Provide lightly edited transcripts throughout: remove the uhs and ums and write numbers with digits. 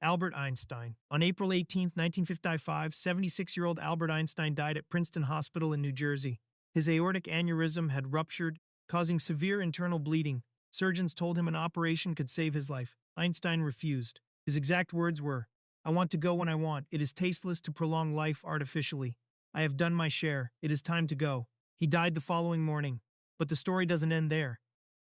Albert Einstein. On April 18, 1955, 76-year-old Albert Einstein died at Princeton Hospital in New Jersey. His aortic aneurysm had ruptured, causing severe internal bleeding. Surgeons told him an operation could save his life. Einstein refused. His exact words were, "I want to go when I want. It is tasteless to prolong life artificially. I have done my share. It is time to go." He died the following morning. But the story doesn't end there.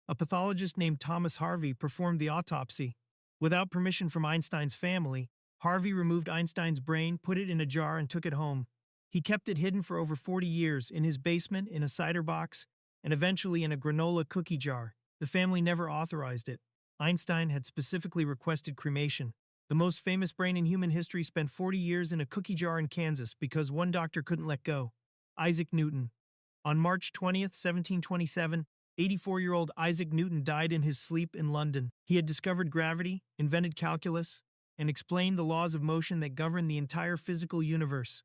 A pathologist named Thomas Harvey performed the autopsy. Without permission from Einstein's family, Harvey removed Einstein's brain, put it in a jar, and took it home. He kept it hidden for over 40 years in his basement, in a cider box, and eventually in a granola cookie jar. The family never authorized it. Einstein had specifically requested cremation. The most famous brain in human history spent 40 years in a cookie jar in Kansas because one doctor couldn't let go. Isaac Newton. On March 20th, 1727, 84-year-old Isaac Newton died in his sleep in London. He had discovered gravity, invented calculus, and explained the laws of motion that govern the entire physical universe.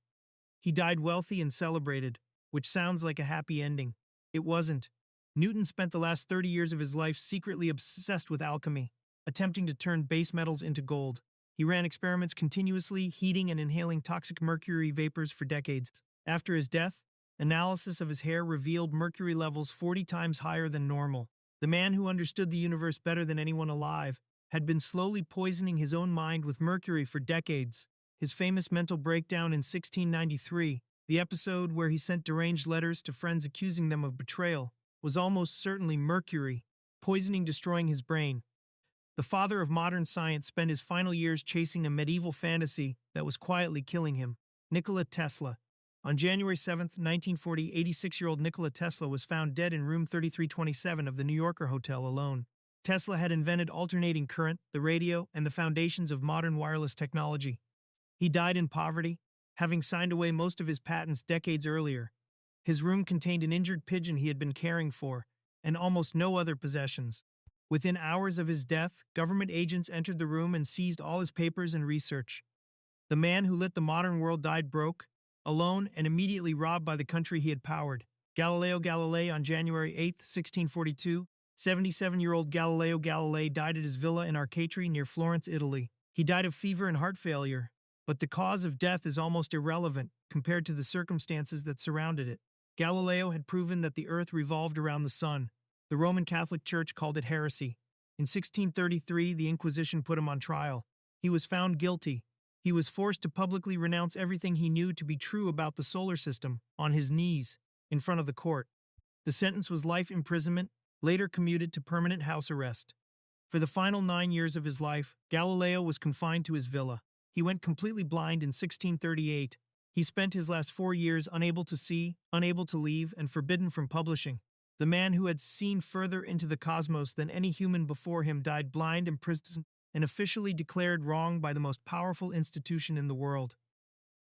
He died wealthy and celebrated, which sounds like a happy ending. It wasn't. Newton spent the last 30 years of his life secretly obsessed with alchemy, attempting to turn base metals into gold. He ran experiments continuously, heating and inhaling toxic mercury vapors for decades. After his death, analysis of his hair revealed mercury levels 40 times higher than normal. The man who understood the universe better than anyone alive had been slowly poisoning his own mind with mercury for decades. His famous mental breakdown in 1693, the episode where he sent deranged letters to friends accusing them of betrayal, was almost certainly mercury, poisoning destroying his brain. The father of modern science spent his final years chasing a medieval fantasy that was quietly killing him. Nikola Tesla. On January 7, 1940, 86-year-old Nikola Tesla was found dead in room 3327 of the New Yorker Hotel alone. Tesla had invented alternating current, the radio, and the foundations of modern wireless technology. He died in poverty, having signed away most of his patents decades earlier. His room contained an injured pigeon he had been caring for, and almost no other possessions. Within hours of his death, government agents entered the room and seized all his papers and research. The man who lit the modern world died broke, alone, and immediately robbed by the country he had powered. Galileo Galilei. On January 8, 1642, 77-year-old Galileo Galilei died at his villa in Arcatri near Florence, Italy. He died of fever and heart failure, but the cause of death is almost irrelevant compared to the circumstances that surrounded it. Galileo had proven that the earth revolved around the sun. The Roman Catholic Church called it heresy. In 1633, the Inquisition put him on trial. He was found guilty. He was forced to publicly renounce everything he knew to be true about the solar system, on his knees, in front of the court. The sentence was life imprisonment, later commuted to permanent house arrest. For the final 9 years of his life, Galileo was confined to his villa. He went completely blind in 1638. He spent his last 4 years unable to see, unable to leave, and forbidden from publishing. The man who had seen further into the cosmos than any human before him died blind, imprisoned, and officially declared wrong by the most powerful institution in the world.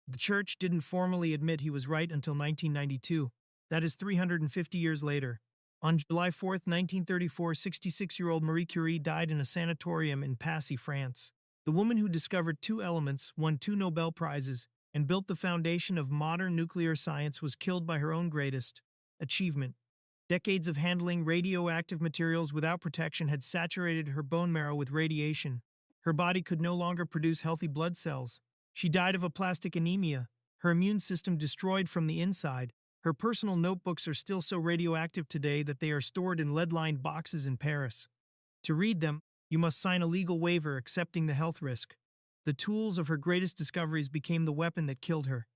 The church didn't formally admit he was right until 1992. That is 350 years later. On July 4, 1934, 66-year-old Marie Curie died in a sanatorium in Passy, France. The woman who discovered two elements, won 2 Nobel Prizes, and built the foundation of modern nuclear science was killed by her own greatest achievement. Decades of handling radioactive materials without protection had saturated her bone marrow with radiation. Her body could no longer produce healthy blood cells. She died of aplastic anemia, her immune system destroyed from the inside. Her personal notebooks are still so radioactive today that they are stored in lead-lined boxes in Paris. To read them, you must sign a legal waiver accepting the health risk. The tools of her greatest discoveries became the weapon that killed her.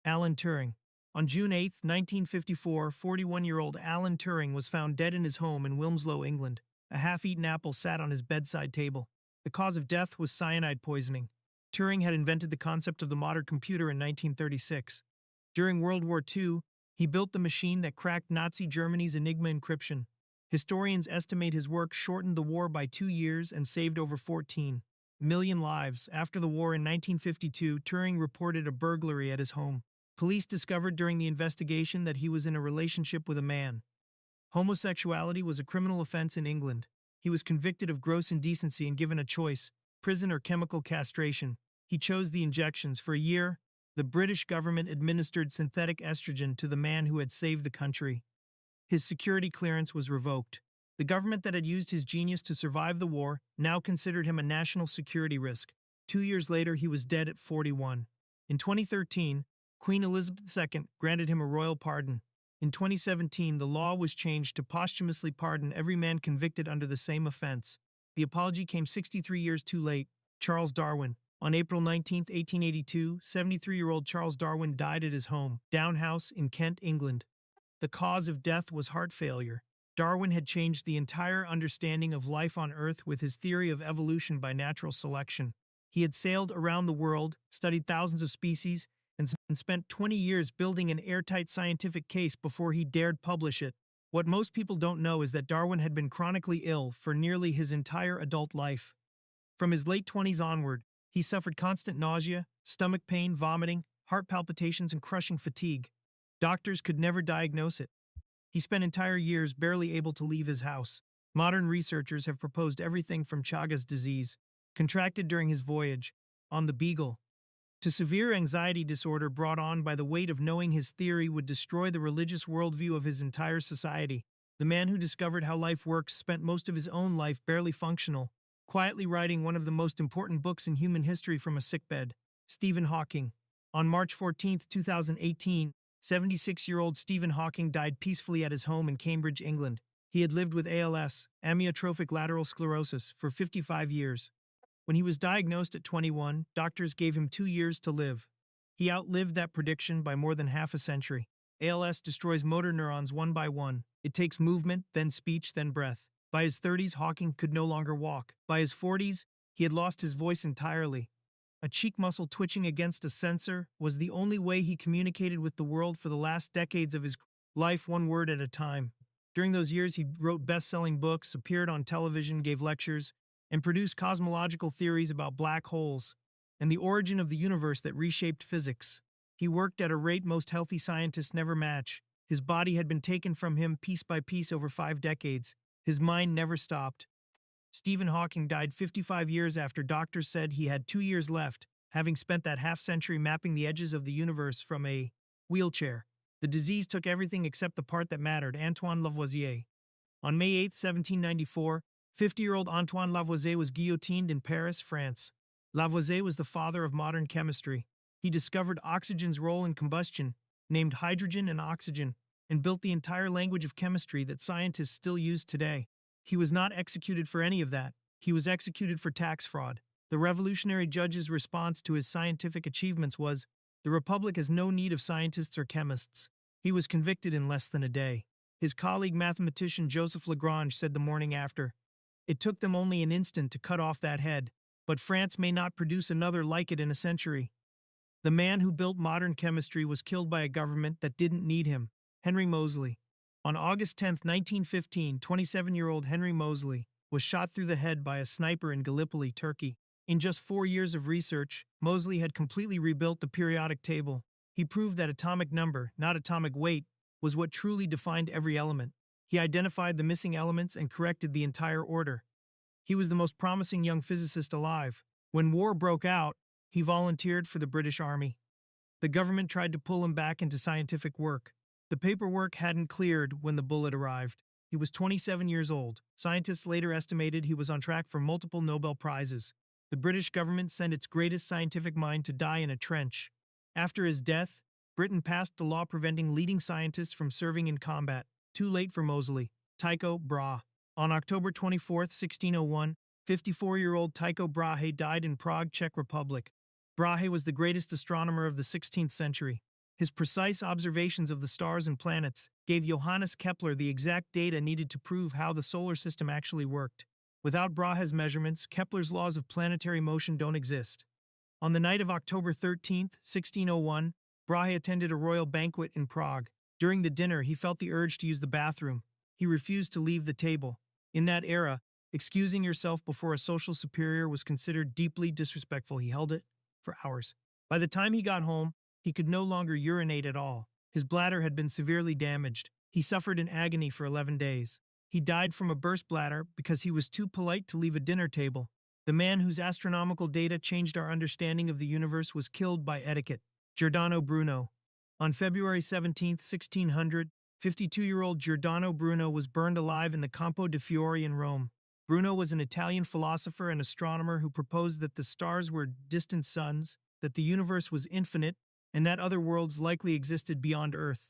Alan Turing. On June 8, 1954, 41-year-old Alan Turing was found dead in his home in Wilmslow, England. A half-eaten apple sat on his bedside table. The cause of death was cyanide poisoning. Turing had invented the concept of the modern computer in 1936. During World War II, he built the machine that cracked Nazi Germany's Enigma encryption. Historians estimate his work shortened the war by 2 years and saved over 14 million lives. After the war in 1952, Turing reported a burglary at his home. Police discovered during the investigation that he was in a relationship with a man. Homosexuality was a criminal offense in England. He was convicted of gross indecency and given a choice, prison or chemical castration. He chose the injections. For a year, the British government administered synthetic estrogen to the man who had saved the country. His security clearance was revoked. The government that had used his genius to survive the war now considered him a national security risk. 2 years later, he was dead at 41. In 2013, Queen Elizabeth II granted him a royal pardon. In 2017, the law was changed to posthumously pardon every man convicted under the same offense. The apology came 63 years too late. Charles Darwin. On April 19, 1882, 73-year-old Charles Darwin died at his home, Down House, in Kent, England. The cause of death was heart failure. Darwin had changed the entire understanding of life on Earth with his theory of evolution by natural selection. He had sailed around the world, studied thousands of species, and spent 20 years building an airtight scientific case before he dared publish it. What most people don't know is that Darwin had been chronically ill for nearly his entire adult life. From his late 20s onward, he suffered constant nausea, stomach pain, vomiting, heart palpitations, and crushing fatigue. Doctors could never diagnose it. He spent entire years barely able to leave his house. Modern researchers have proposed everything from Chagas disease, contracted during his voyage on the Beagle, to severe anxiety disorder brought on by the weight of knowing his theory would destroy the religious worldview of his entire society. The man who discovered how life works spent most of his own life barely functional, quietly writing one of the most important books in human history from a sickbed. Stephen Hawking. On March 14, 2018, 76-year-old Stephen Hawking died peacefully at his home in Cambridge, England. He had lived with ALS, amyotrophic lateral sclerosis, for 55 years. When he was diagnosed at 21, doctors gave him 2 years to live. He outlived that prediction by more than half a century. ALS destroys motor neurons one by one. It takes movement, then speech, then breath. By his 30s, Hawking could no longer walk. By his 40s, he had lost his voice entirely. A cheek muscle twitching against a sensor was the only way he communicated with the world for the last decades of his life, one word at a time. During those years, he wrote best-selling books, appeared on television, gave lectures, and produced cosmological theories about black holes and the origin of the universe that reshaped physics. He worked at a rate most healthy scientists never match. His body had been taken from him piece by piece over 5 decades. His mind never stopped. Stephen Hawking died 55 years after doctors said he had 2 years left, having spent that half-century mapping the edges of the universe from a wheelchair. The disease took everything except the part that mattered. Antoine Lavoisier. On May 8, 1794, 50-year-old Antoine Lavoisier was guillotined in Paris, France. Lavoisier was the father of modern chemistry. He discovered oxygen's role in combustion, named hydrogen and oxygen, and built the entire language of chemistry that scientists still use today. He was not executed for any of that. He was executed for tax fraud. The revolutionary judge's response to his scientific achievements was, "The Republic has no need of scientists or chemists." He was convicted in less than a day. His colleague mathematician Joseph Lagrange said the morning after, "It took them only an instant to cut off that head, but France may not produce another like it in a century." The man who built modern chemistry was killed by a government that didn't need him. Henry Moseley. On August 10, 1915, 27-year-old Henry Moseley was shot through the head by a sniper in Gallipoli, Turkey. In just 4 years of research, Moseley had completely rebuilt the periodic table. He proved that atomic number, not atomic weight, was what truly defined every element. He identified the missing elements and corrected the entire order. He was the most promising young physicist alive. When war broke out, he volunteered for the British Army. The government tried to pull him back into scientific work. The paperwork hadn't cleared when the bullet arrived. He was 27 years old. Scientists later estimated he was on track for multiple Nobel Prizes. The British government sent its greatest scientific mind to die in a trench. After his death, Britain passed a law preventing leading scientists from serving in combat. Too late for Moseley. Tycho Brahe. On October 24, 1601, 54-year-old Tycho Brahe died in Prague, Czech Republic. Brahe was the greatest astronomer of the 16th century. His precise observations of the stars and planets gave Johannes Kepler the exact data needed to prove how the solar system actually worked. Without Brahe's measurements, Kepler's laws of planetary motion don't exist. On the night of October 13, 1601, Brahe attended a royal banquet in Prague. During the dinner, he felt the urge to use the bathroom. He refused to leave the table. In that era, excusing yourself before a social superior was considered deeply disrespectful. He held it for hours. By the time he got home, he could no longer urinate at all. His bladder had been severely damaged. He suffered in agony for 11 days. He died from a burst bladder because he was too polite to leave a dinner table. The man whose astronomical data changed our understanding of the universe was killed by etiquette. Giordano Bruno. On February 17, 1600, 52-year-old Giordano Bruno was burned alive in the Campo de' Fiori in Rome. Bruno was an Italian philosopher and astronomer who proposed that the stars were distant suns, that the universe was infinite, and that other worlds likely existed beyond Earth.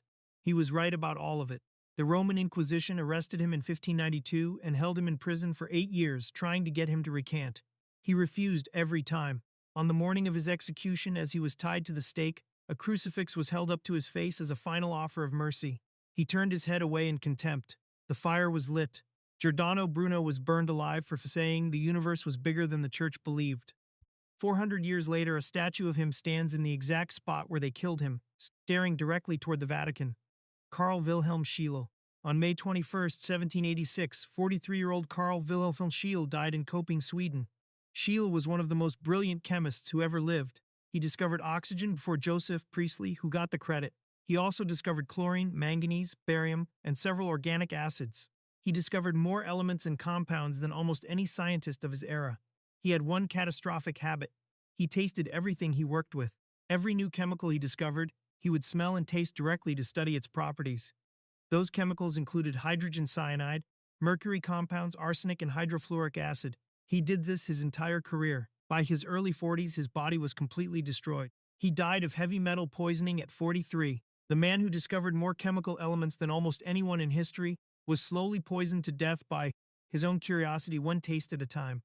He was right about all of it. The Roman Inquisition arrested him in 1592 and held him in prison for 8 years, trying to get him to recant. He refused every time. On the morning of his execution, as he was tied to the stake, a crucifix was held up to his face as a final offer of mercy. He turned his head away in contempt. The fire was lit. Giordano Bruno was burned alive for saying the universe was bigger than the church believed. 400 years later, a statue of him stands in the exact spot where they killed him, staring directly toward the Vatican. Carl Wilhelm Scheele. On May 21, 1786, 43-year-old Carl Wilhelm Scheele died in Köping, Sweden. Scheele was one of the most brilliant chemists who ever lived. He discovered oxygen before Joseph Priestley, who got the credit. He also discovered chlorine, manganese, barium, and several organic acids. He discovered more elements and compounds than almost any scientist of his era. He had one catastrophic habit. He tasted everything he worked with. Every new chemical he discovered, he would smell and taste directly to study its properties. Those chemicals included hydrogen cyanide, mercury compounds, arsenic, and hydrofluoric acid. He did this his entire career. By his early 40s, his body was completely destroyed. He died of heavy metal poisoning at 43. The man who discovered more chemical elements than almost anyone in history was slowly poisoned to death by his own curiosity, one taste at a time.